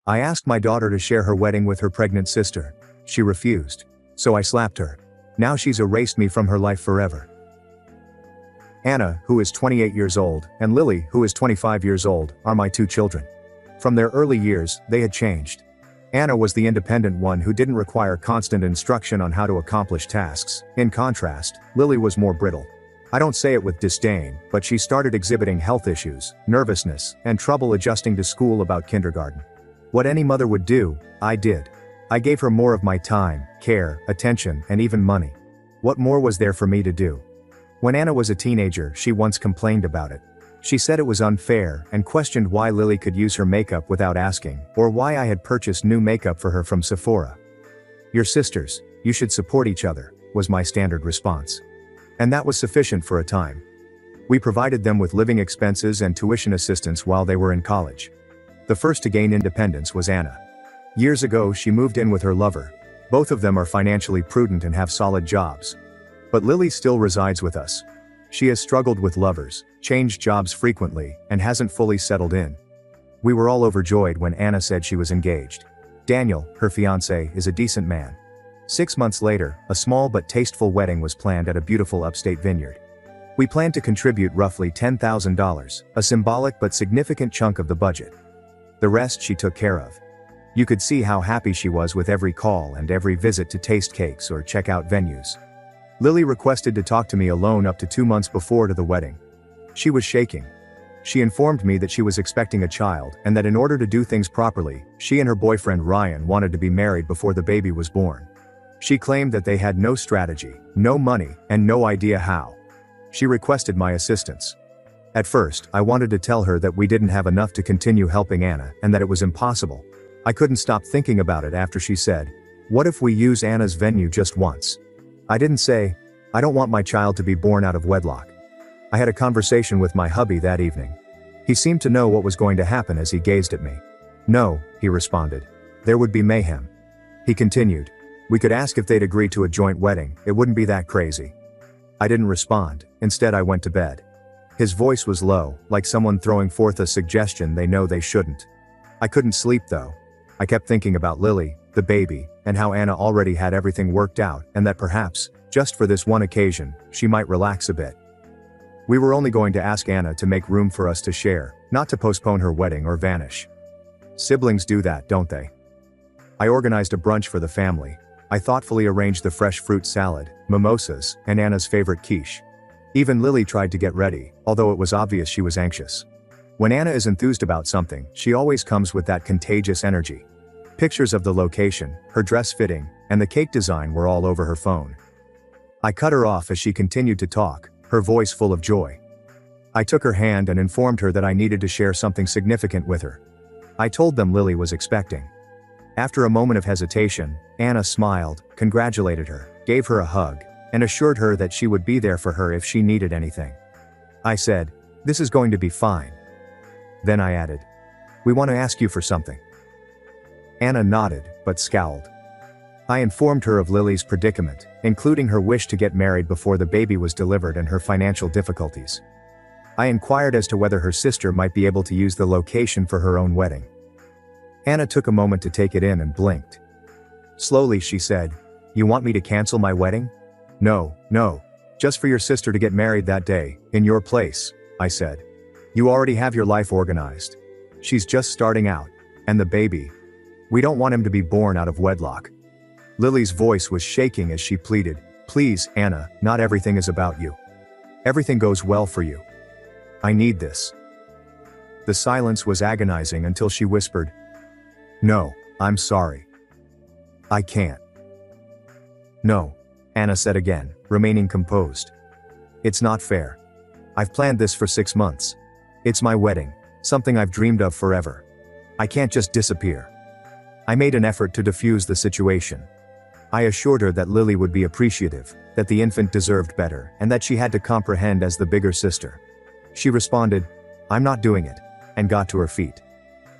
I asked my daughter to share her wedding with her pregnant sister. She refused. So I slapped her. Now she's erased me from her life forever. Anna, who is 28 years old, and Lily, who is 25 years old, are my two children. From their early years, they had changed. Anna was the independent one who didn't require constant instruction on how to accomplish tasks. In contrast, Lily was more brittle. I don't say it with disdain, but she started exhibiting health issues, nervousness, and trouble adjusting to school about kindergarten. What any mother would do, I did. I gave her more of my time, care, attention, and even money. What more was there for me to do? When Anna was a teenager, she once complained about it. She said it was unfair and questioned why Lily could use her makeup without asking, or why I had purchased new makeup for her from Sephora. "You're sisters, you should support each other," was my standard response. And that was sufficient for a time. We provided them with living expenses and tuition assistance while they were in college. The first to gain independence was Anna. Years ago, she moved in with her lover. Both of them are financially prudent and have solid jobs. But Lily still resides with us. She has struggled with lovers, changed jobs frequently, and hasn't fully settled in. We were all overjoyed when Anna said she was engaged. Daniel, her fiancé, is a decent man. 6 months later, a small but tasteful wedding was planned at a beautiful upstate vineyard. We planned to contribute roughly $10,000, a symbolic but significant chunk of the budget. The rest she took care of. You could see how happy she was with every call and every visit to taste cakes or check out venues. Lily requested to talk to me alone up to 2 months before to the wedding. She was shaking. She informed me that she was expecting a child and that in order to do things properly, she and her boyfriend Ryan wanted to be married before the baby was born. She claimed that they had no strategy, no money, and no idea how. She requested my assistance. At first, I wanted to tell her that we didn't have enough to continue helping Anna and that it was impossible. I couldn't stop thinking about it after she said, "What if we use Anna's venue just once?" I didn't say, "I don't want my child to be born out of wedlock." I had a conversation with my hubby that evening. He seemed to know what was going to happen as he gazed at me. "No," he responded. "There would be mayhem." He continued, "We could ask if they'd agree to a joint wedding, it wouldn't be that crazy." I didn't respond, instead I went to bed. His voice was low, like someone throwing forth a suggestion they know they shouldn't. I couldn't sleep though. I kept thinking about Lily, the baby, and how Anna already had everything worked out and that perhaps, just for this one occasion, she might relax a bit. We were only going to ask Anna to make room for us to share, not to postpone her wedding or vanish. Siblings do that, don't they? I organized a brunch for the family. I thoughtfully arranged the fresh fruit salad, mimosas, and Anna's favorite quiche. Even Lily tried to get ready, although it was obvious she was anxious. When Anna is enthused about something, she always comes with that contagious energy. Pictures of the location, her dress fitting, and the cake design were all over her phone. I cut her off as she continued to talk, her voice full of joy. I took her hand and informed her that I needed to share something significant with her. I told them Lily was expecting. After a moment of hesitation, Anna smiled, congratulated her, gave her a hug, and assured her that she would be there for her if she needed anything. I said, "This is going to be fine." Then I added, "We want to ask you for something." Anna nodded, but scowled. I informed her of Lily's predicament, including her wish to get married before the baby was delivered and her financial difficulties. I inquired as to whether her sister might be able to use the location for her own wedding. Anna took a moment to take it in and blinked. Slowly she said, "You want me to cancel my wedding?" No, just for your sister to get married that day, in your place," I said. "You already have your life organized. She's just starting out. And the baby. We don't want him to be born out of wedlock." Lily's voice was shaking as she pleaded, "Please, Anna, not everything is about you. Everything goes well for you. I need this." The silence was agonizing until she whispered, "No, I'm sorry. I can't." "No," Anna said again, remaining composed. "It's not fair. I've planned this for 6 months. It's my wedding, something I've dreamed of forever. I can't just disappear." I made an effort to defuse the situation. I assured her that Lily would be appreciative, that the infant deserved better, and that she had to comprehend as the bigger sister. She responded, "I'm not doing it," and got to her feet.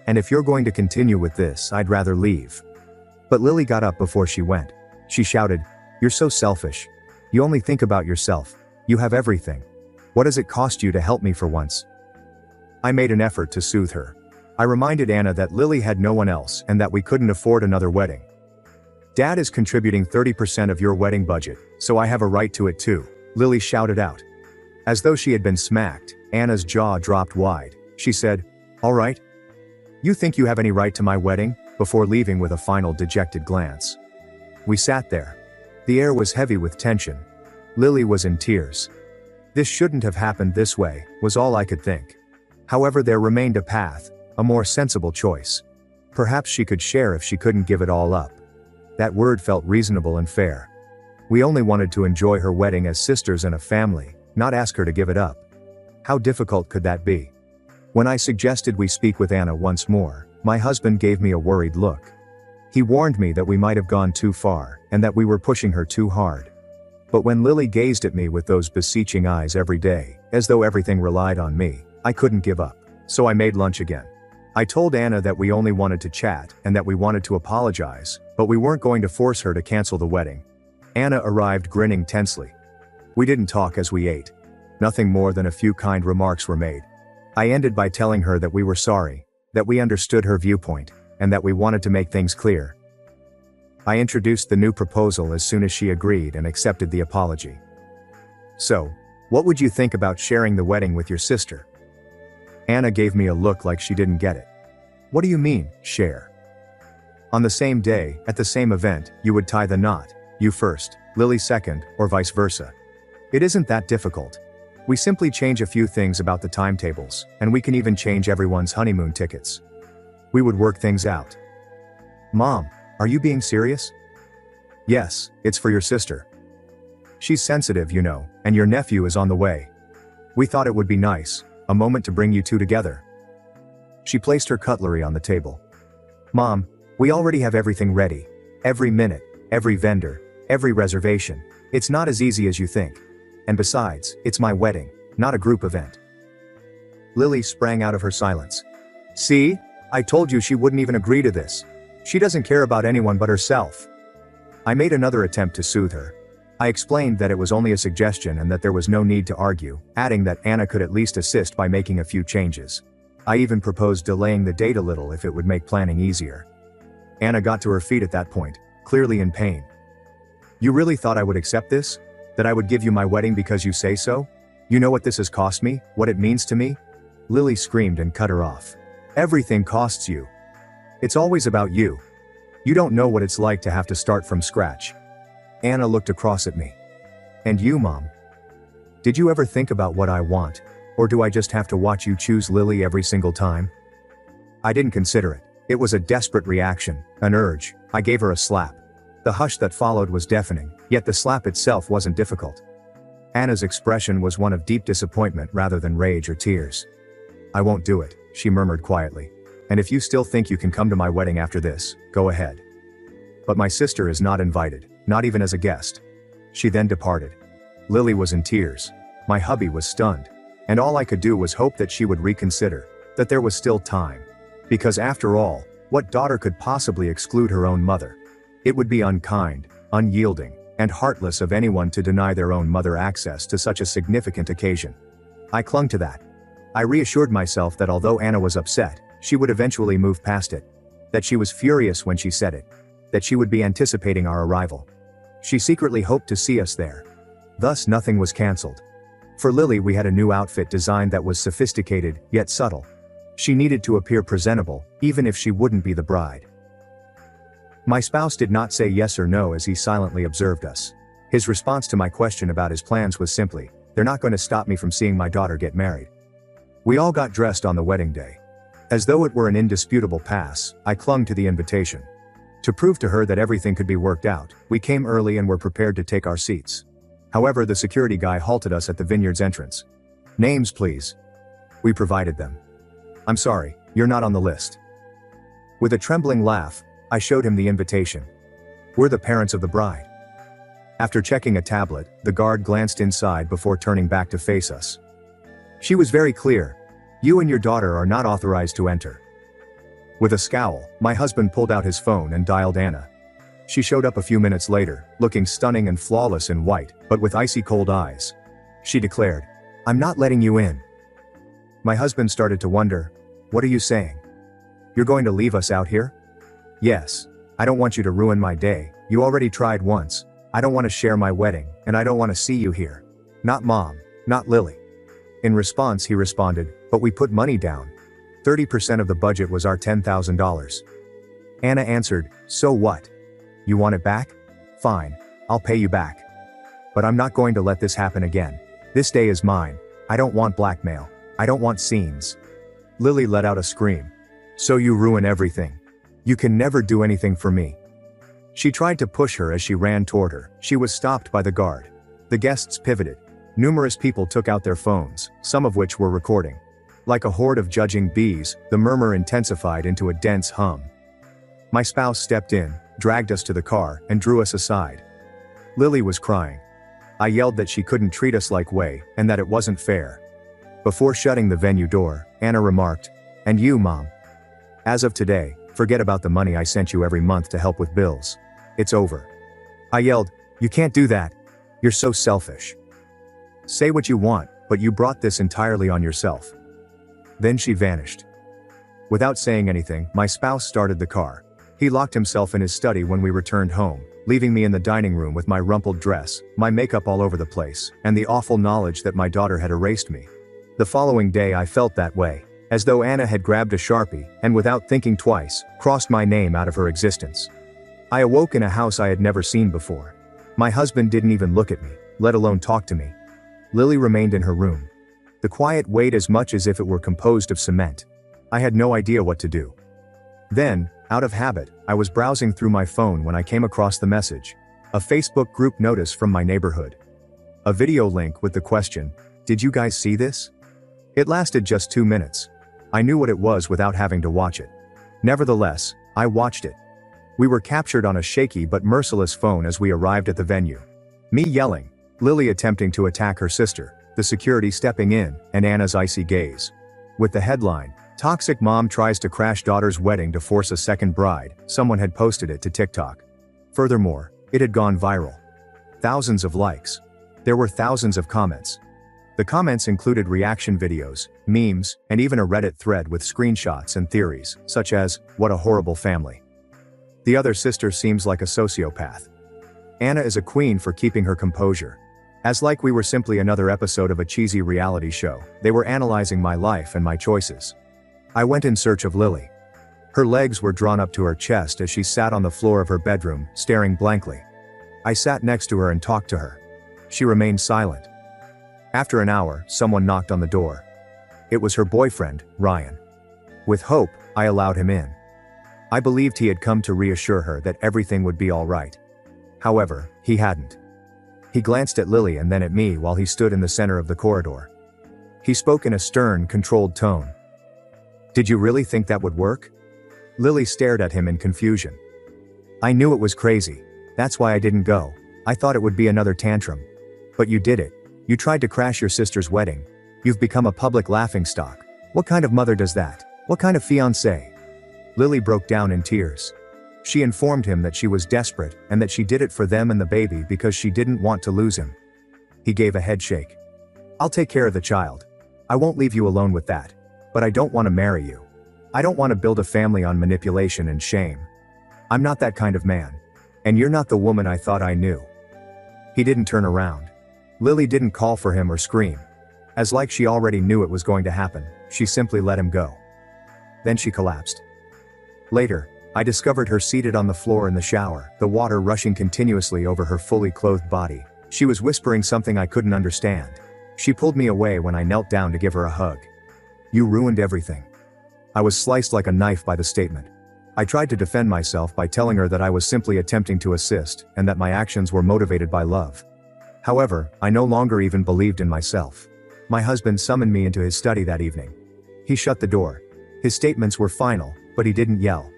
"And if you're going to continue with this, I'd rather leave." But Lily got up before she went. She shouted, "You're so selfish. You only think about yourself. You have everything. What does it cost you to help me for once?" I made an effort to soothe her. I reminded Anna that Lily had no one else and that we couldn't afford another wedding. Dad is contributing 30% of your wedding budget, so I have a right to it too, Lily shouted out. As though she had been smacked, Anna's jaw dropped wide. She said, "All right? You think you have any right to my wedding?" before leaving with a final dejected glance. We sat there. The air was heavy with tension. Lily was in tears. This shouldn't have happened this way, was all I could think. However, there remained a path, a more sensible choice. Perhaps she could share if she couldn't give it all up. That word felt reasonable and fair. We only wanted to enjoy her wedding as sisters and a family, not ask her to give it up. How difficult could that be? When I suggested we speak with Anna once more, my husband gave me a worried look. He warned me that we might have gone too far, and that we were pushing her too hard. But when Lily gazed at me with those beseeching eyes every day, as though everything relied on me, I couldn't give up. So I made lunch again. I told Anna that we only wanted to chat, and that we wanted to apologize, but we weren't going to force her to cancel the wedding. Anna arrived grinning tensely. We didn't talk as we ate. Nothing more than a few kind remarks were made. I ended by telling her that we were sorry, that we understood her viewpoint, and that we wanted to make things clear. I introduced the new proposal as soon as she agreed and accepted the apology. "So, what would you think about sharing the wedding with your sister?" Anna gave me a look like she didn't get it. "What do you mean, share?" "On the same day, at the same event, you would tie the knot, you first, Lily second, or vice versa. It isn't that difficult. We simply change a few things about the timetables, and we can even change everyone's honeymoon tickets. We would work things out." "Mom, are you being serious?" "Yes, it's for your sister. She's sensitive, you know, and your nephew is on the way. We thought it would be nice, a moment to bring you two together." She placed her cutlery on the table. "Mom, we already have everything ready. Every minute, every vendor, every reservation. It's not as easy as you think. And besides, it's my wedding, not a group event." Lily sprang out of her silence. "See? I told you she wouldn't even agree to this. She doesn't care about anyone but herself." I made another attempt to soothe her. I explained that it was only a suggestion and that there was no need to argue, adding that Anna could at least assist by making a few changes. I even proposed delaying the date a little if it would make planning easier. Anna got to her feet at that point, clearly in pain. "You really thought I would accept this? That I would give you my wedding because you say so? You know what this has cost me, what it means to me?" Lily screamed and cut her off. "Everything costs you. It's always about you. You don't know what it's like to have to start from scratch." Anna looked across at me. "And you, Mom? Did you ever think about what I want? Or do I just have to watch you choose Lily every single time?" I didn't consider it. It was a desperate reaction, an urge. I gave her a slap. The hush that followed was deafening, yet the slap itself wasn't difficult. Anna's expression was one of deep disappointment rather than rage or tears. "I won't do it," she murmured quietly. "And if you still think you can come to my wedding after this, go ahead. But my sister is not invited, not even as a guest." She then departed. Lily was in tears. My hubby was stunned. And all I could do was hope that she would reconsider, that there was still time. Because after all, what daughter could possibly exclude her own mother? It would be unkind, unyielding, and heartless of anyone to deny their own mother access to such a significant occasion. I clung to that. I reassured myself that although Anna was upset, she would eventually move past it. That she was furious when she said it. That she would be anticipating our arrival. She secretly hoped to see us there. Thus nothing was cancelled. For Lily we had a new outfit designed that was sophisticated, yet subtle. She needed to appear presentable, even if she wouldn't be the bride. My spouse did not say yes or no as he silently observed us. His response to my question about his plans was simply, "They're not going to stop me from seeing my daughter get married." We all got dressed on the wedding day. As though it were an indisputable pass, I clung to the invitation. To prove to her that everything could be worked out, we came early and were prepared to take our seats. However, the security guy halted us at the vineyard's entrance. "Names, please." We provided them. "I'm sorry, you're not on the list." With a trembling laugh, I showed him the invitation. "We're the parents of the bride." After checking a tablet, the guard glanced inside before turning back to face us. She was very clear. "You and your daughter are not authorized to enter." With a scowl, my husband pulled out his phone and dialed Anna. She showed up a few minutes later, looking stunning and flawless in white, but with icy cold eyes. She declared, "I'm not letting you in." My husband started to wonder, "What are you saying?" You're going to leave us out here? Yes. I don't want you to ruin my day. You already tried once. I don't want to share my wedding, and I don't want to see you here. Not Mom. Not Lily. In response, he responded, but we put money down. 30% of the budget was our $10,000. Anna answered, so what? You want it back? Fine. I'll pay you back. But I'm not going to let this happen again. This day is mine. I don't want blackmail. I don't want scenes. Lily let out a scream. So you ruin everything. You can never do anything for me. She tried to push her as she ran toward her. She was stopped by the guard. The guests pivoted. Numerous people took out their phones, some of which were recording. Like a horde of judging bees, the murmur intensified into a dense hum. My spouse stepped in, dragged us to the car, and drew us aside. Lily was crying. I yelled that she couldn't treat us like way, and that it wasn't fair. Before shutting the venue door, Anna remarked, and you, Mom. As of today, forget about the money I sent you every month to help with bills. It's over. I yelled, you can't do that. You're so selfish. Say what you want, but you brought this entirely on yourself. Then she vanished. Without saying anything, my spouse started the car. He locked himself in his study when we returned home, leaving me in the dining room with my rumpled dress, my makeup all over the place, and the awful knowledge that my daughter had erased me. The following day I felt that way, as though Anna had grabbed a Sharpie, and without thinking twice, crossed my name out of her existence. I awoke in a house I had never seen before. My husband didn't even look at me, let alone talk to me. Lily remained in her room. The quiet weighed as much as if it were composed of cement. I had no idea what to do. Then, out of habit, I was browsing through my phone when I came across the message. A Facebook group notice from my neighborhood. A video link with the question, did you guys see this? It lasted just 2 minutes. I knew what it was without having to watch it. Nevertheless, I watched it. We were captured on a shaky but merciless phone as we arrived at the venue. Me yelling, Lily attempting to attack her sister, the security stepping in, and Anna's icy gaze. With the headline, Toxic Mom Tries to Crash Daughter's Wedding to Force a Second Bride, someone had posted it to TikTok. Furthermore, it had gone viral. Thousands of likes. There were thousands of comments. The comments included reaction videos, memes, and even a Reddit thread with screenshots and theories, such as, what a horrible family. The other sister seems like a sociopath. Anna is a queen for keeping her composure. As like we were simply another episode of a cheesy reality show, they were analyzing my life and my choices. I went in search of Lily. Her legs were drawn up to her chest as she sat on the floor of her bedroom, staring blankly. I sat next to her and talked to her. She remained silent. After an hour, someone knocked on the door. It was her boyfriend, Ryan. With hope, I allowed him in. I believed he had come to reassure her that everything would be all right. However, he hadn't. He glanced at Lily and then at me while he stood in the center of the corridor. He spoke in a stern, controlled tone. Did you really think that would work? Lily stared at him in confusion. I knew it was crazy. That's why I didn't go. I thought it would be another tantrum. But you did it. You tried to crash your sister's wedding. You've become a public laughingstock. What kind of mother does that? What kind of fiancé? Lily broke down in tears. She informed him that she was desperate and that she did it for them and the baby because she didn't want to lose him. He gave a head shake. I'll take care of the child. I won't leave you alone with that. But I don't want to marry you. I don't want to build a family on manipulation and shame. I'm not that kind of man. And you're not the woman I thought I knew. He didn't turn around. Lily didn't call for him or scream. As like she already knew it was going to happen, she simply let him go. Then she collapsed. Later, I discovered her seated on the floor in the shower, the water rushing continuously over her fully clothed body. She was whispering something I couldn't understand. She pulled me away when I knelt down to give her a hug. You ruined everything. I was sliced like a knife by the statement. I tried to defend myself by telling her that I was simply attempting to assist, and that my actions were motivated by love. However, I no longer even believed in myself. My husband summoned me into his study that evening. He shut the door. His statements were final, but he didn't yell.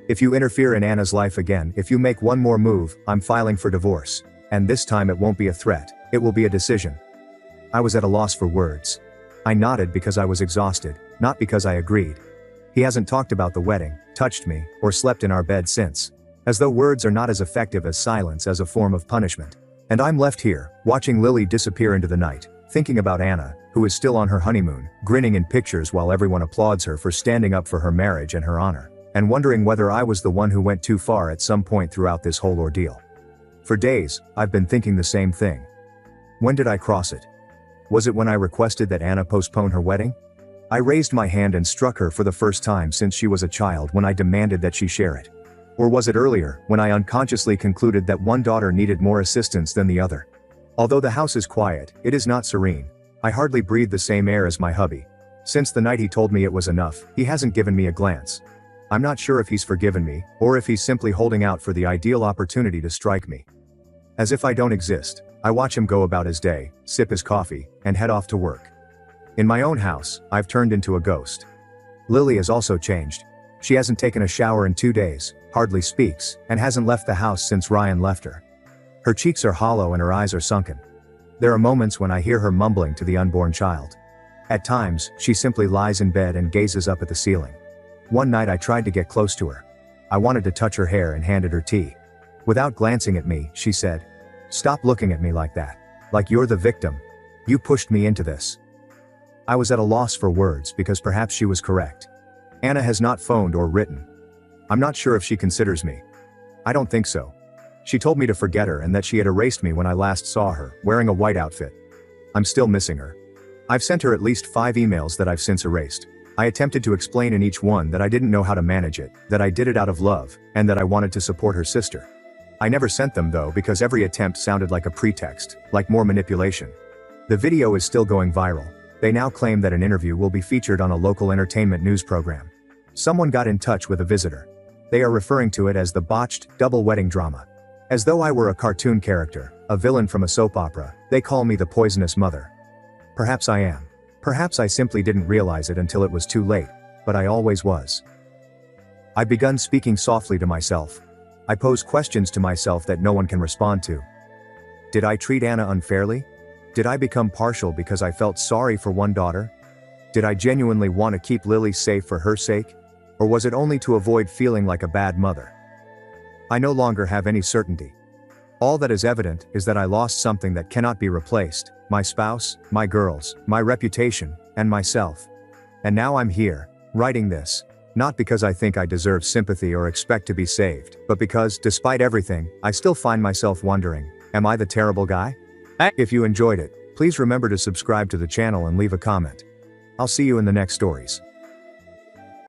If you interfere in Anna's life again, if you make one more move, I'm filing for divorce. And this time it won't be a threat, it will be a decision. I was at a loss for words. I nodded because I was exhausted, not because I agreed. He hasn't talked about the wedding, touched me, or slept in our bed since. As though words are not as effective as silence as a form of punishment. And I'm left here, watching Lily disappear into the night, thinking about Anna, who is still on her honeymoon, grinning in pictures while everyone applauds her for standing up for her marriage and her honor, and wondering whether I was the one who went too far at some point throughout this whole ordeal. For days, I've been thinking the same thing. When did I cross it? Was it when I requested that Anna postpone her wedding? I raised my hand and struck her for the first time since she was a child when I demanded that she share it. Or was it earlier, when I unconsciously concluded that one daughter needed more assistance than the other? Although the house is quiet, it is not serene. I hardly breathe the same air as my hubby. Since the night he told me it was enough, he hasn't given me a glance. I'm not sure if he's forgiven me, or if he's simply holding out for the ideal opportunity to strike me. As if I don't exist, I watch him go about his day, sip his coffee, and head off to work. In my own house, I've turned into a ghost. Lily has also changed. She hasn't taken a shower in 2 days, hardly speaks, and hasn't left the house since Ryan left her. Her cheeks are hollow and her eyes are sunken. There are moments when I hear her mumbling to the unborn child. At times, she simply lies in bed and gazes up at the ceiling. One night I tried to get close to her. I wanted to touch her hair and handed her tea. Without glancing at me, she said, "Stop looking at me like that. Like you're the victim. You pushed me into this." I was at a loss for words because perhaps she was correct. Anna has not phoned or written. I'm not sure if she considers me. I don't think so. She told me to forget her and that she had erased me when I last saw her, wearing a white outfit. I'm still missing her. I've sent her at least 5 emails that I've since erased. I attempted to explain in each one that I didn't know how to manage it, that I did it out of love, and that I wanted to support her sister. I never sent them though because every attempt sounded like a pretext, like more manipulation. The video is still going viral. They now claim that an interview will be featured on a local entertainment news program. Someone got in touch with a visitor. They are referring to it as the botched, double wedding drama. As though I were a cartoon character, a villain from a soap opera, they call me the poisonous mother. Perhaps I am. Perhaps I simply didn't realize it until it was too late, but I always was. I've begun speaking softly to myself. I pose questions to myself that no one can respond to. Did I treat Anna unfairly? Did I become partial because I felt sorry for one daughter? Did I genuinely want to keep Lily safe for her sake? Or was it only to avoid feeling like a bad mother? I no longer have any certainty. All that is evident is that I lost something that cannot be replaced: my spouse, my girls, my reputation, and myself. And now I'm here, writing this, not because I think I deserve sympathy or expect to be saved, but because, despite everything, I still find myself wondering, am I the terrible guy? If you enjoyed it, please remember to subscribe to the channel and leave a comment. I'll see you in the next stories.